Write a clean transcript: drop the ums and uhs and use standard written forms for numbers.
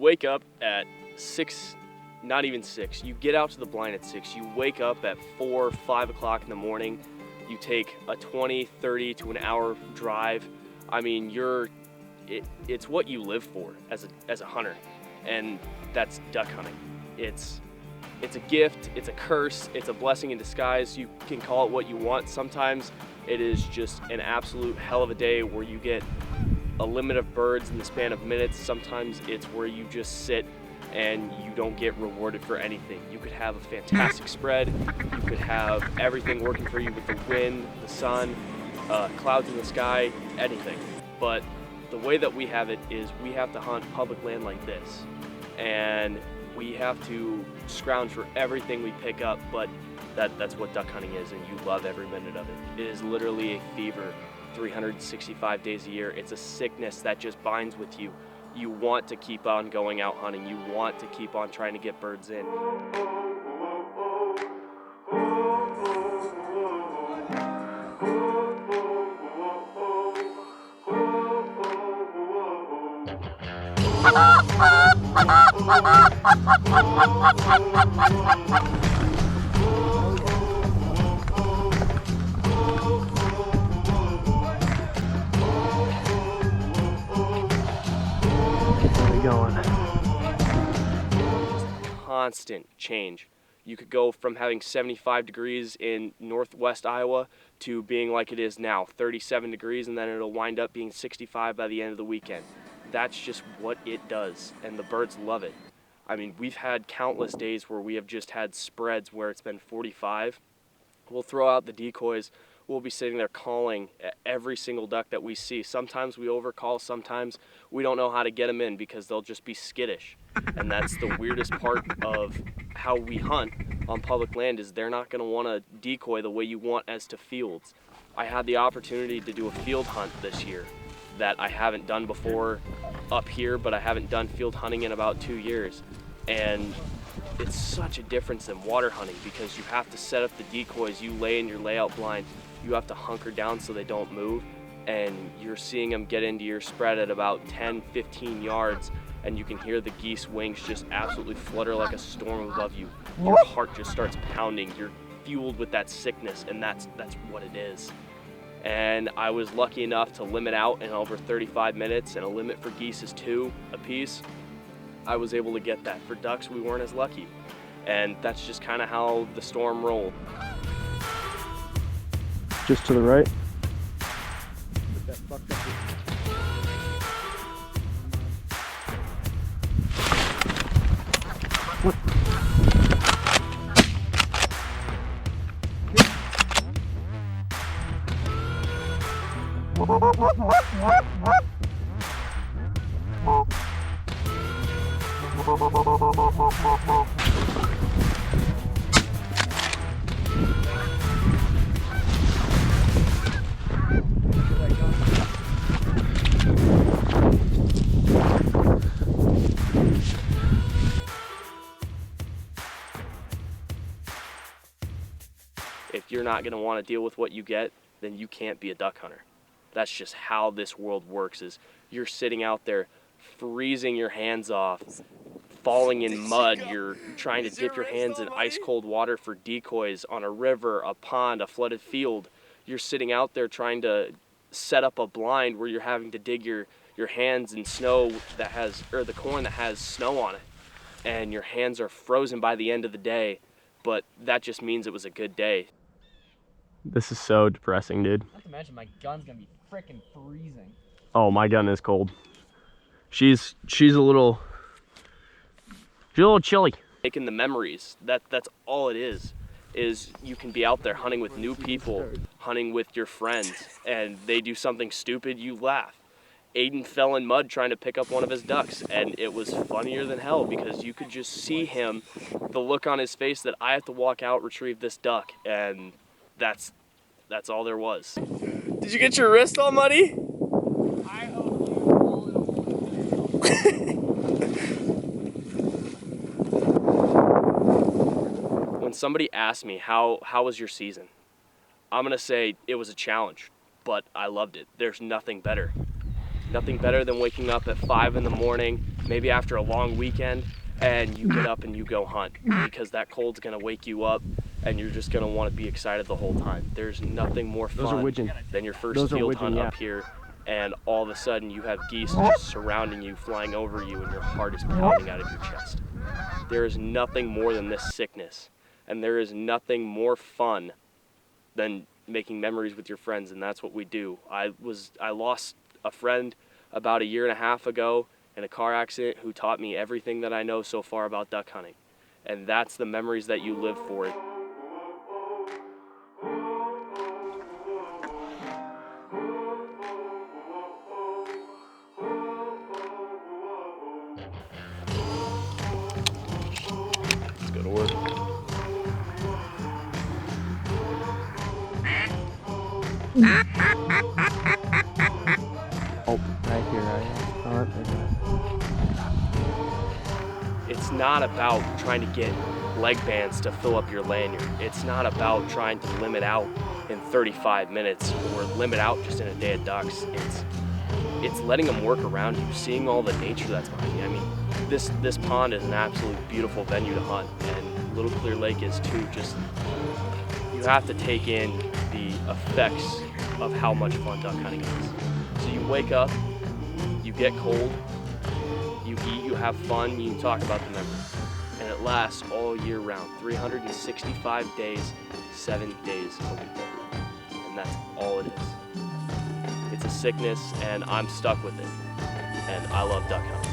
wake up at 6, not even 6. You get out to the blind at 6. You wake up at 4, 5 o'clock in the morning. You take a 20, 30 to an hour drive. I mean, it's what you live for as a hunter, and that's duck hunting. It's a gift, it's a curse, it's a blessing in disguise. You can call it what you want. Sometimes it is just an absolute hell of a day where you get a limit of birds in the span of minutes. Sometimes it's where you just sit and you don't get rewarded for anything. You could have a fantastic spread, you could have everything working for you with the wind, the sun, clouds in the sky, anything. But the way that we have it is we have to hunt public land like this, and we have to scrounge for everything we pick up, but that's what duck hunting is, and you love every minute of it. It is literally a fever 365 days a year. It's a sickness that just binds with you. You want to keep on going out hunting. You want to keep on trying to get birds in. Going. Constant change. You could go from having 75 degrees in northwest Iowa to being like it is now, 37 degrees, and then it'll wind up being 65 by the end of the weekend. That's just what it does, and the birds love it. I mean, we've had countless days where we have just had spreads where it's been 45. We'll throw out the decoys. We'll be sitting there calling every single duck that we see. Sometimes we overcall, sometimes we don't know how to get them in because they'll just be skittish. And that's the weirdest part of how we hunt on public land, is they're not gonna wanna decoy the way you want as to fields. I had the opportunity to do a field hunt this year that I haven't done before up here, but I haven't done field hunting in about 2 years. And it's such a difference than water hunting because you have to set up the decoys, you lay in your layout blind, you have to hunker down so they don't move, and you're seeing them get into your spread at about 10, 15 yards, and you can hear the geese wings just absolutely flutter like a storm above you. Your heart just starts pounding. You're fueled with that sickness, and that's what it is. And I was lucky enough to limit out in over 35 minutes, and a limit for geese is 2 apiece. I was able to get that. For ducks, we weren't as lucky. And that's just kind of how the storm rolled. Just to the right. What? If you're not going to want to deal with what you get, then you can't be a duck hunter. That's just how this world works, is you're sitting out there freezing your hands off, falling in mud, you're trying to dip your hands in ice cold water for decoys on a river, a pond, a flooded field. You're sitting out there trying to set up a blind where you're having to dig your hands in snow that has, or the corn that has snow on it, and your hands are frozen by the end of the day, but that just means it was a good day. This is so depressing, dude. Not to mention my gun's gonna be frickin' freezing. Oh, my gun is cold. She's a little chilly. Making the memories, that's all it is you can be out there hunting with new people, hunting with your friends, and they do something stupid, you laugh. Aiden fell in mud trying to pick up one of his ducks, and it was funnier than hell because you could just see him, the look on his face that I have to walk out, retrieve this duck, and that's all there was. Did you get your wrist all muddy? I hope you roll it. When somebody asks me how was your season, I'm gonna say it was a challenge, but I loved it. There's nothing better. Nothing better than waking up at 5 in the morning, maybe after a long weekend, and you get up and you go hunt, because that cold's gonna wake you up and you're just gonna want to be excited the whole time. There's nothing more fun than your first field hunt up here, and all of a sudden you have geese just surrounding you, flying over you, and your heart is pounding out of your chest. There is nothing more than this sickness, and there is nothing more fun than making memories with your friends, and that's what we do. I lost a friend about 1.5 years ago in a car accident who taught me everything that I know so far about duck hunting, and that's the memories that you live for. Let's go to work. Oh, right here, right? It's not about trying to get leg bands to fill up your lanyard. It's not about trying to limit out in 35 minutes or limit out just in a day of ducks. It's letting them work around you, seeing all the nature that's behind you. I mean, this pond is an absolutely beautiful venue to hunt, and Little Clear Lake is too. Just, you have to take in the effects of how much fun duck hunting is. So you wake up, you get cold, you eat, you have fun, you talk about the memories. And it lasts all year round, 365 days, 7 days a week. And that's all it is. It's a sickness, and I'm stuck with it. And I love duck hunting.